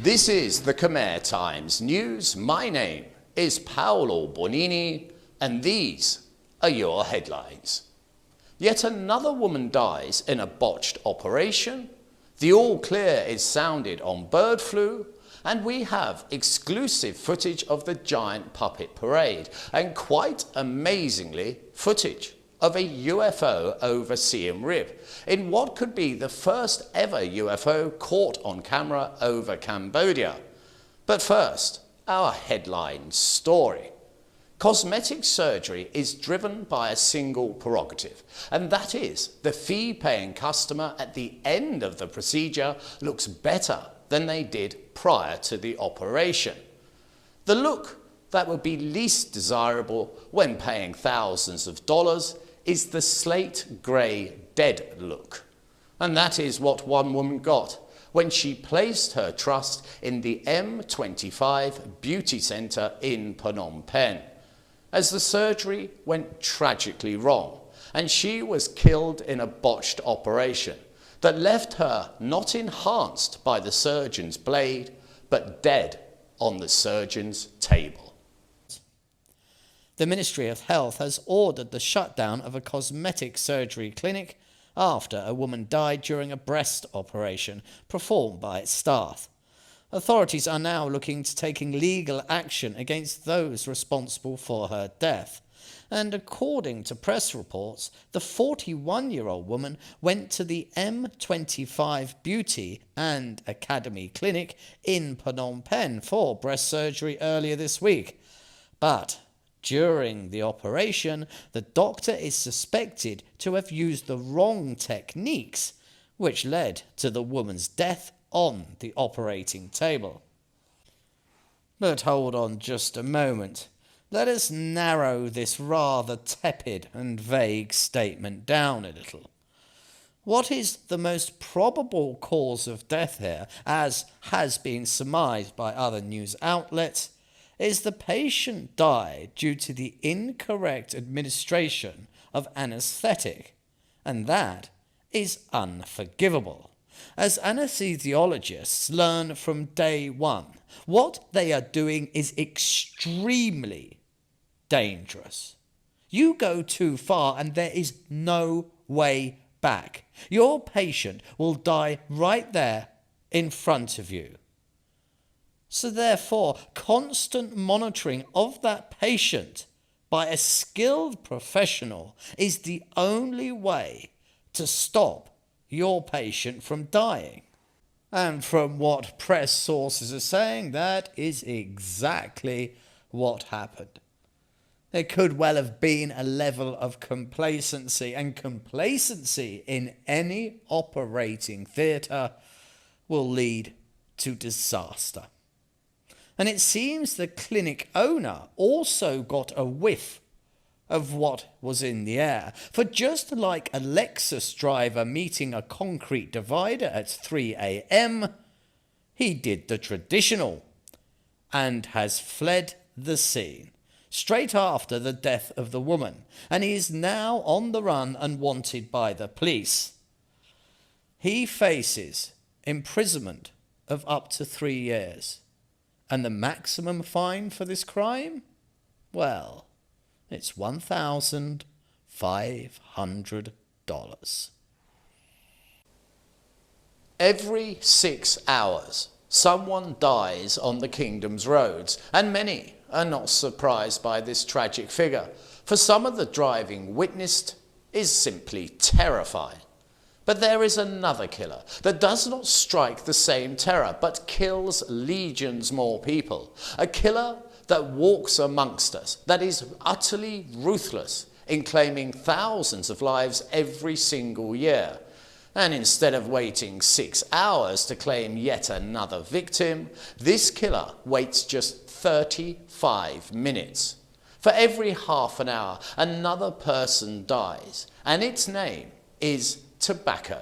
This is the Khmer Times News. My name is Paolo Bonini, and these are your headlines. Yet another woman dies in a botched operation. The all clear is sounded on bird flu. And we have exclusive footage of the giant puppet parade, and quite amazingly, footage of a UFO over Siem Reap, in what could be the first ever UFO caught on camera over Cambodia. But first, our headline story. Cosmetic surgery is driven by a single prerogative, and that is the fee-paying customer at the end of the procedure looks better than they did prior to the operation. The look that would be least desirable when paying thousands of dollars is the slate grey dead look. And that is what one woman got when she placed her trust in the M25 Beauty Centre in Phnom Penh, as the surgery went tragically wrong and she was killed in a botched operation that left her not enhanced by the surgeon's blade, but dead on the surgeon's table. The Ministry of Health has ordered the shutdown of a cosmetic surgery clinic after a woman died during a breast operation performed by its staff. Authorities are now looking to taking legal action against those responsible for her death. And according to press reports, the 41-year-old woman went to the M25 Beauty and Academy Clinic in Phnom Penh for breast surgery earlier this week. But during the operation, the doctor is suspected to have used the wrong techniques, which led to the woman's death on the operating table. But hold on just a moment. Let us narrow this rather tepid and vague statement down a little. What is the most probable cause of death here, as has been surmised by other news outlets, is the patient died due to the incorrect administration of anaesthetic, and that is unforgivable. As anesthesiologists learn from day one, what they are doing is extremely dangerous. You go too far and there is no way back. Your patient will die right there in front of you. So therefore, constant monitoring of that patient by a skilled professional is the only way to stop your patient from dying. And from what press sources are saying, that is exactly what happened. There could well have been a level of complacency, and complacency in any operating theatre will lead to disaster. And it seems the clinic owner also got a whiff of what was in the air. For just like a Lexus driver meeting a concrete divider at 3 a.m, he did the traditional and has fled the scene straight after the death of the woman, and he is now on the run and wanted by the police. He faces imprisonment of up to 3 years. And the maximum fine for this crime? Well, it's $1,500. Every 6 hours, someone dies on the kingdom's roads, and many are not surprised by this tragic figure, for some of the driving witnessed is simply terrifying. But there is another killer that does not strike the same terror, but kills legions more people. A killer that walks amongst us, that is utterly ruthless in claiming thousands of lives every single year. And instead of waiting 6 hours to claim yet another victim, this killer waits just 35 minutes. For every half an hour, another person dies, and its name is tobacco.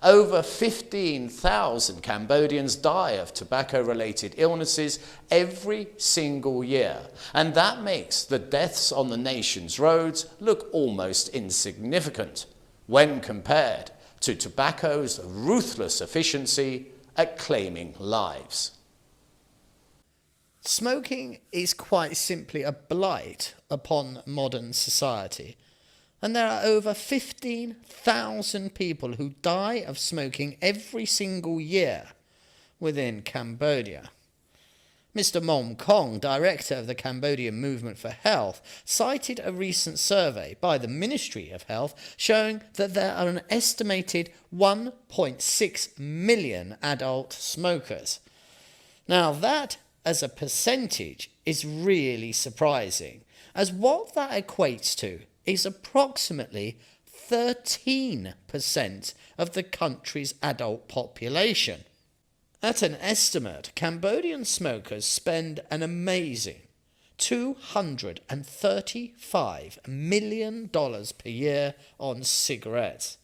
Over 15,000 Cambodians die of tobacco-related illnesses every single year, and that makes the deaths on the nation's roads look almost insignificant when compared to tobacco's ruthless efficiency at claiming lives. Smoking is quite simply a blight upon modern society, and there are over 15,000 people who die of smoking every single year within Cambodia. Mr. Mom Kong, director of the Cambodian Movement for Health, cited a recent survey by the Ministry of Health showing that there are an estimated 1.6 million adult smokers. Now that, as a percentage, is really surprising, as what that equates to is approximately 13% of the country's adult population. At an estimate, Cambodian smokers spend an amazing $235 million per year on cigarettes.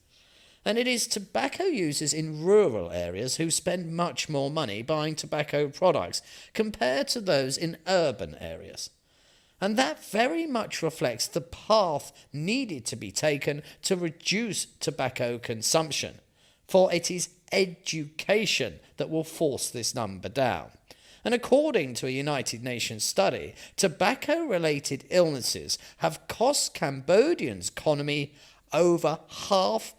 And it is tobacco users in rural areas who spend much more money buying tobacco products compared to those in urban areas. And that very much reflects the path needed to be taken to reduce tobacco consumption, for it is education that will force this number down. And according to a United Nations study, tobacco-related illnesses have cost Cambodians' economy over $500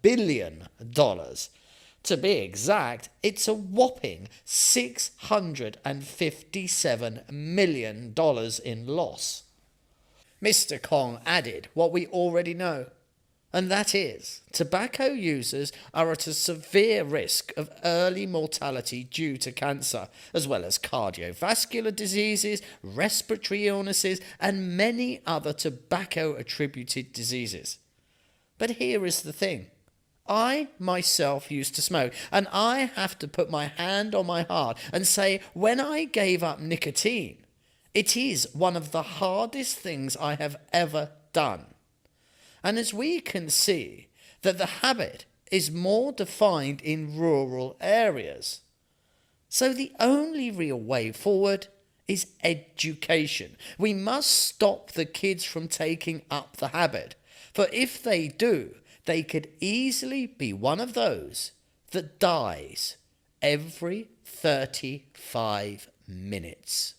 million. To be exact, it's a whopping $657 million in loss. Mr. Kong added what we already know, and that is, tobacco users are at a severe risk of early mortality due to cancer, as well as cardiovascular diseases, respiratory illnesses, and many other tobacco-attributed diseases. But here is the thing. I myself used to smoke, and I have to put my hand on my heart and say, when I gave up nicotine, it is one of the hardest things I have ever done. And as we can see, that the habit is more defined in rural areas. So the only real way forward is education. We must stop the kids from taking up the habit, for if they do, they could easily be one of those that dies every 35 minutes.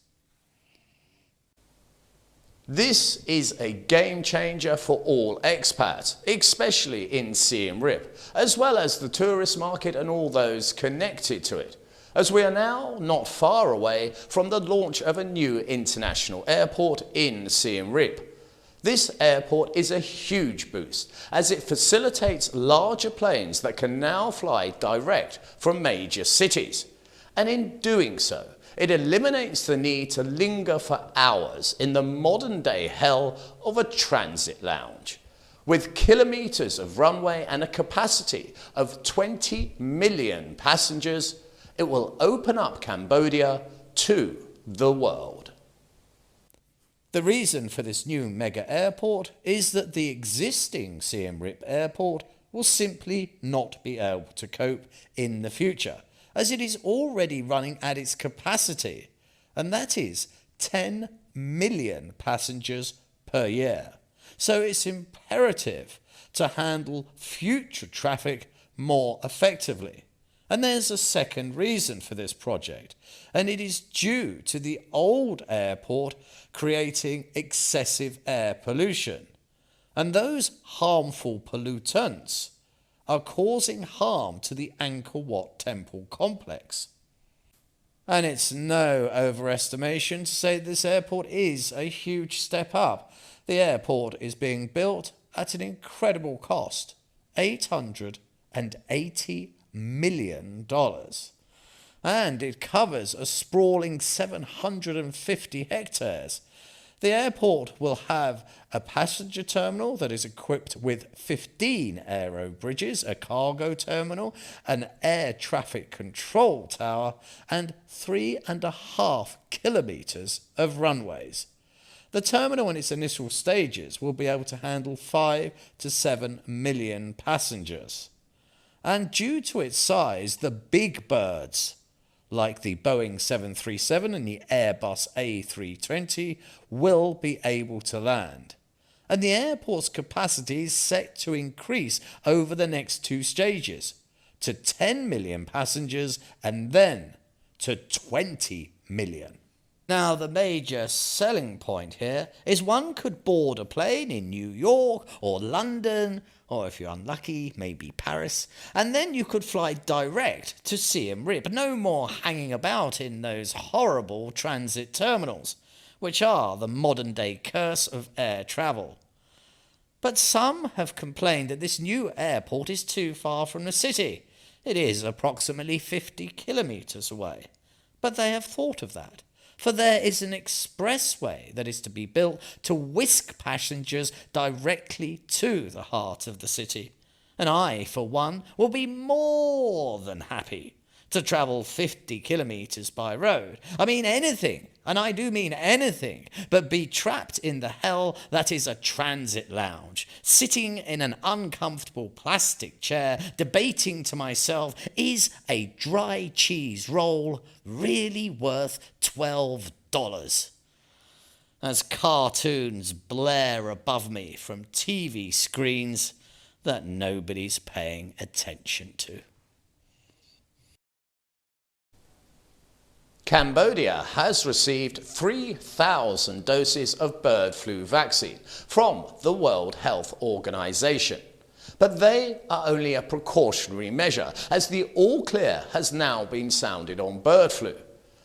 This is a game changer for all expats, especially in Siem Reap, as well as the tourist market and all those connected to it, as we are now not far away from the launch of a new international airport in Siem Reap. This airport is a huge boost, as it facilitates larger planes that can now fly direct from major cities. And in doing so, it eliminates the need to linger for hours in the modern-day hell of a transit lounge. With kilometres of runway and a capacity of 20 million passengers, it will open up Cambodia to the world. The reason for this new mega airport is that the existing Siem Reap airport will simply not be able to cope in the future, as it is already running at its capacity, and that is 10 million passengers per year. So it's imperative to handle future traffic more effectively. And there's a second reason for this project, and it is due to the old airport creating excessive air pollution. And those harmful pollutants are causing harm to the Angkor Wat Temple complex. And it's no overestimation to say this airport is a huge step up. The airport is being built at an incredible cost, $880 million. And it covers a sprawling 750 hectares. The airport will have a passenger terminal that is equipped with 15 aero bridges, a cargo terminal, an air traffic control tower, and 3.5 kilometres of runways. The terminal in its initial stages will be able to handle 5 to 7 million passengers. And due to its size, the big birds, like the Boeing 737 and the Airbus A320, will be able to land. And the airport's capacity is set to increase over the next 2 stages, to 10 million passengers and then to 20 million. Now, the major selling point here is one could board a plane in New York or London, or if you're unlucky, maybe Paris, and then you could fly direct to Siem Reap. No more hanging about in those horrible transit terminals, which are the modern-day curse of air travel. But some have complained that this new airport is too far from the city. It is approximately 50 kilometres away. But they have thought of that, for there is an expressway that is to be built to whisk passengers directly to the heart of the city. And I, for one, will be more than happy to travel 50 kilometres by road. I mean anything, and I do mean anything, but be trapped in the hell that is a transit lounge, sitting in an uncomfortable plastic chair, debating to myself, is a dry cheese roll really worth $12? As cartoons blare above me from TV screens that nobody's paying attention to. Cambodia has received 3,000 doses of bird flu vaccine from the World Health Organization. But they are only a precautionary measure, as the all clear has now been sounded on bird flu.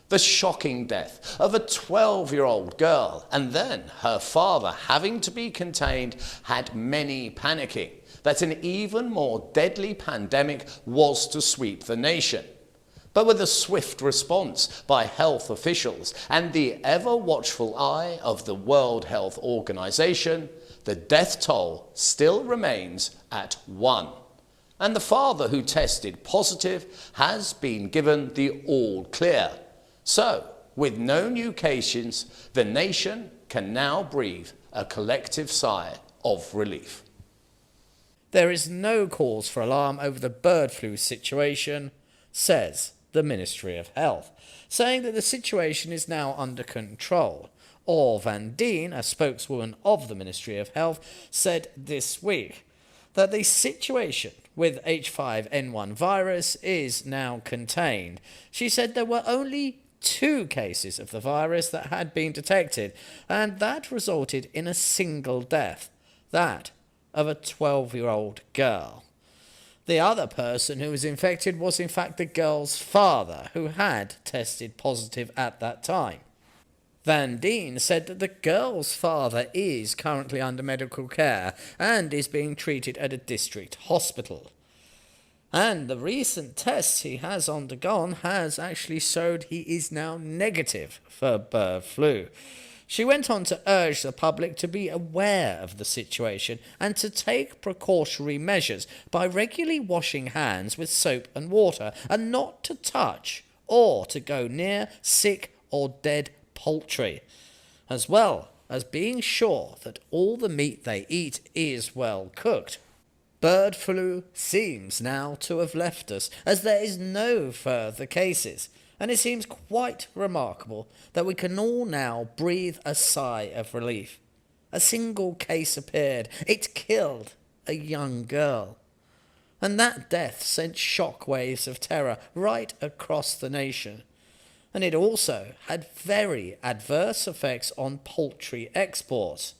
The shocking death of a 12-year-old girl and then her father having to be contained had many panicking that an even more deadly pandemic was to sweep the nation. But with a swift response by health officials and the ever-watchful eye of the World Health Organization, the death toll still remains at 1. And the father who tested positive has been given the all clear. So, with no new cases, the nation can now breathe a collective sigh of relief. There is no cause for alarm over the bird flu situation, says the Ministry of Health, saying that the situation is now under control. Or Van Dien, a spokeswoman of the Ministry of Health, said this week that the situation with H5N1 virus is now contained. She said there were only 2 cases of the virus that had been detected, and that resulted in a single death, that of a 12-year-old girl. The other person who was infected was in fact the girl's father, who had tested positive at that time. Van Dien said that the girl's father is currently under medical care and is being treated at a district hospital. And the recent tests he has undergone has actually showed he is now negative for bird flu. She went on to urge the public to be aware of the situation and to take precautionary measures by regularly washing hands with soap and water, and not to touch or to go near sick or dead poultry, as well as being sure that all the meat they eat is well cooked. Bird flu seems now to have left us, as there is no further cases. And it seems quite remarkable that we can all now breathe a sigh of relief. A single case appeared. It killed a young girl. And that death sent shockwaves of terror right across the nation. And it also had very adverse effects on poultry exports.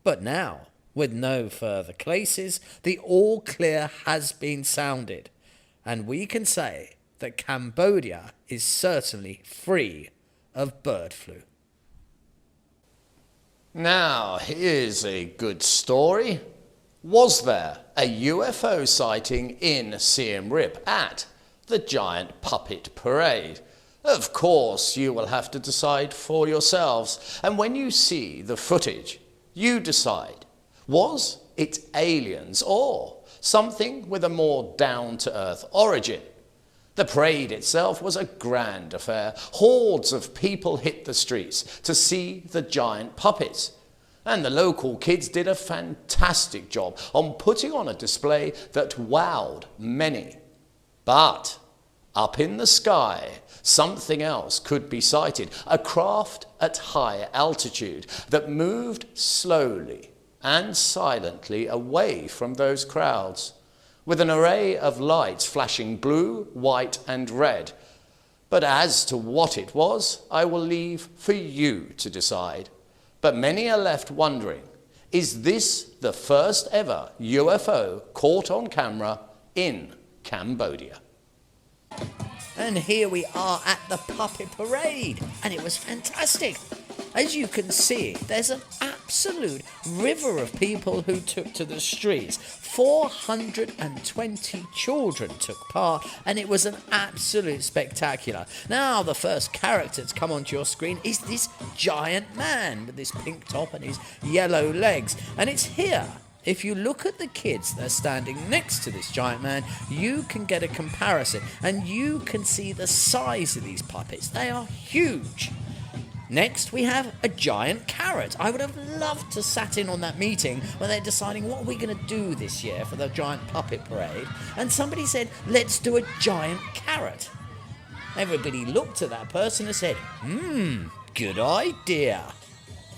But now, with no further cases, the all clear has been sounded. And we can say that Cambodia is certainly free of bird flu. Now, here's a good story. Was there a UFO sighting in Siem Reap at the giant puppet parade? Of course, you will have to decide for yourselves. And when you see the footage, you decide, was it aliens or something with a more down-to-earth origin? The parade itself was a grand affair. Hordes of people hit the streets to see the giant puppets. And the local kids did a fantastic job on putting on a display that wowed many. But up in the sky, something else could be sighted. A craft at high altitude that moved slowly and silently away from those crowds, with an array of lights flashing blue, white and red. But as to what it was, I will leave for you to decide. But many are left wondering, is this the first ever UFO caught on camera in Cambodia? And here we are at the puppet parade, and it was fantastic. As you can see, there's an absolute river of people who took to the streets. 420 children took part, and it was an absolute spectacular. Now, the first character to come onto your screen is this giant man with this pink top and his yellow legs, and it's here. If you look at the kids that are standing next to this giant man, you can get a comparison, and you can see the size of these puppets. They are huge. Next, we have a giant carrot. I would have loved to sat in on that meeting when they're deciding what are we going to do this year for the giant puppet parade. And somebody said, let's do a giant carrot. Everybody looked at that person and said, good idea.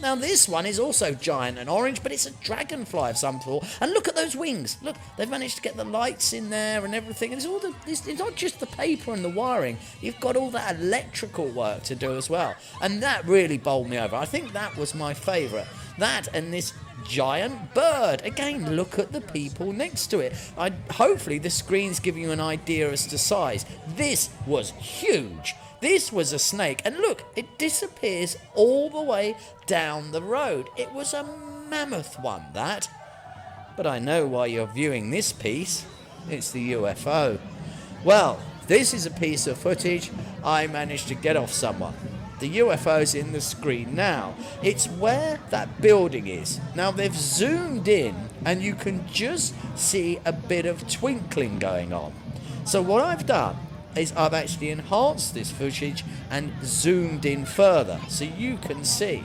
Now this one is also giant and orange, but it's a dragonfly of some sort. And look at those wings. Look, they've managed to get the lights in there and everything. And it's not just the paper and the wiring. You've got all that electrical work to do as well. And that really bowled me over. I think that was my favourite. That and this giant bird. Again, look at the people next to it. Hopefully the screen's giving you an idea as to size. This was huge. This was a snake, and look, it disappears all the way down the road. It was a mammoth one, that. But I know why you're viewing this piece. It's the UFO. Well, this is a piece of footage I managed to get off someone. The UFO's in the screen now. It's where that building is. Now, they've zoomed in, and you can just see a bit of twinkling going on. So what I've done is I've actually enhanced this footage and zoomed in further so you can see.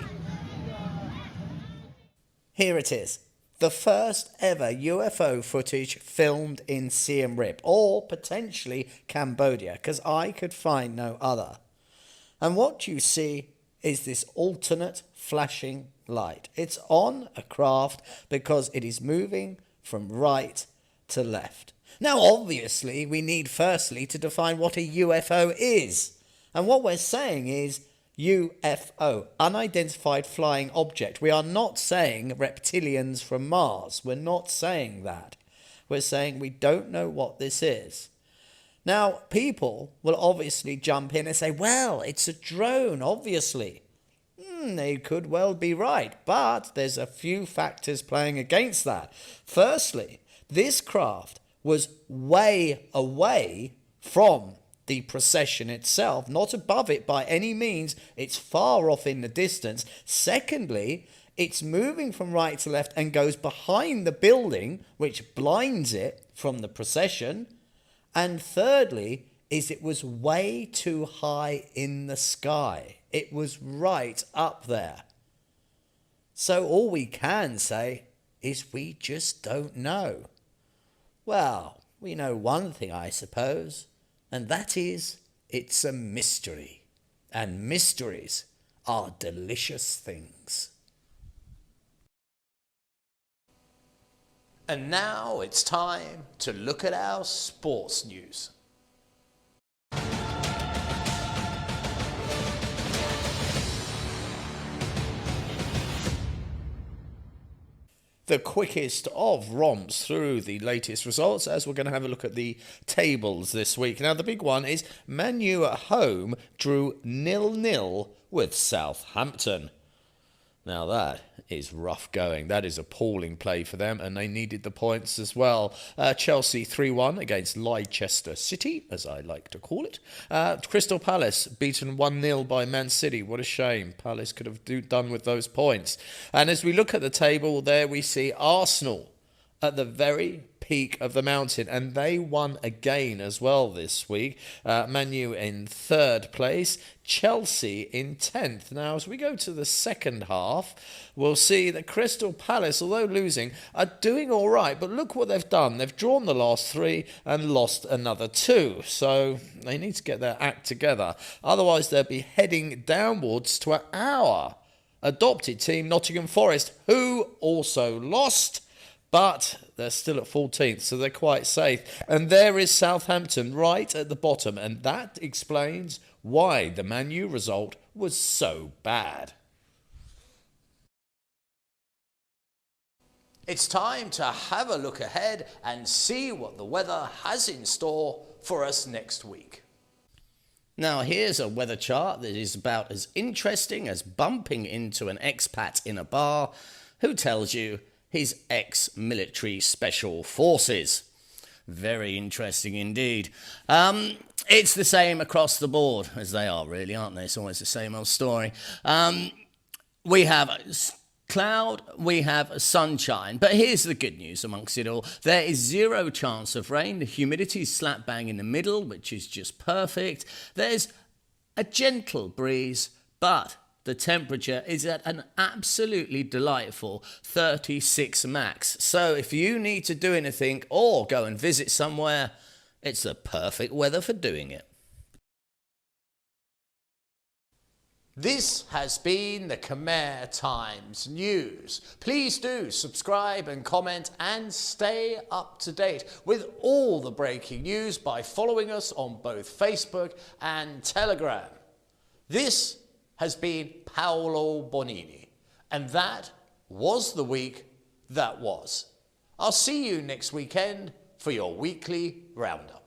Here it is. The first ever UFO footage filmed in Siem Reap, or potentially Cambodia, because I could find no other. And what you see is this alternate flashing light. It's on a craft because it is moving from right to left. Now, obviously, we need firstly to define what a UFO is. And what we're saying is UFO, unidentified flying object. We are not saying reptilians from Mars. We're not saying that. We're saying we don't know what this is. Now, people will obviously jump in and say, well, it's a drone, obviously. They could well be right, but there's a few factors playing against that. Firstly, this craft was way away from the procession itself, not above it by any means. It's far off in the distance. Secondly, it's moving from right to left and goes behind the building, which blinds it from the procession. And thirdly, is it was way too high in the sky. It was right up there. So all we can say is we just don't know. Well, we know one thing, I suppose, and that is it's a mystery. And mysteries are delicious things. And now it's time to look at our sports news. The quickest of romps through the latest results, as we're going to have a look at the tables this week. Now, the big one is Man U at home drew 0-0 with Southampton. Now, that is rough going. That is appalling play for them, and they needed the points as well. Chelsea 3-1 against Leicester City, as I like to call it. Crystal Palace beaten 1-0 by Man City. What a shame. Palace could have done with those points. And as we look at the table, there we see Arsenal at the very peak of the mountain, and they won again as well this week. Man U in third place, Chelsea in 10th. Now, as we go to the second half, we'll see that Crystal Palace, although losing, are doing all right. But look what they've done. They've drawn the last 3 and lost another 2. So they need to get their act together. Otherwise, they'll be heading downwards to our adopted team, Nottingham Forest, who also lost. But They're still at 14th, so they're quite safe. And there is Southampton right at the bottom, and that explains why the Man U result was so bad. It's time to have a look ahead and see what the weather has in store for us next week. Now here's a weather chart that is about as interesting as bumping into an expat in a bar who tells you he's ex-military special forces. Very interesting indeed. It's the same across the board, as they are really, aren't they? It's always the same old story. We have cloud, we have sunshine, but here's the good news amongst it all. There is 0 chance of rain. The humidity is slap bang in the middle, which is just perfect. There's a gentle breeze, but the temperature is at an absolutely delightful 36 max. So if you need to do anything or go and visit somewhere, it's the perfect weather for doing it. This has been the Khmer Times News. Please do subscribe and comment and stay up to date with all the breaking news by following us on both Facebook and Telegram. This has been Paolo Bonini, and that was the week that was. I'll see you next weekend for your weekly Roundup.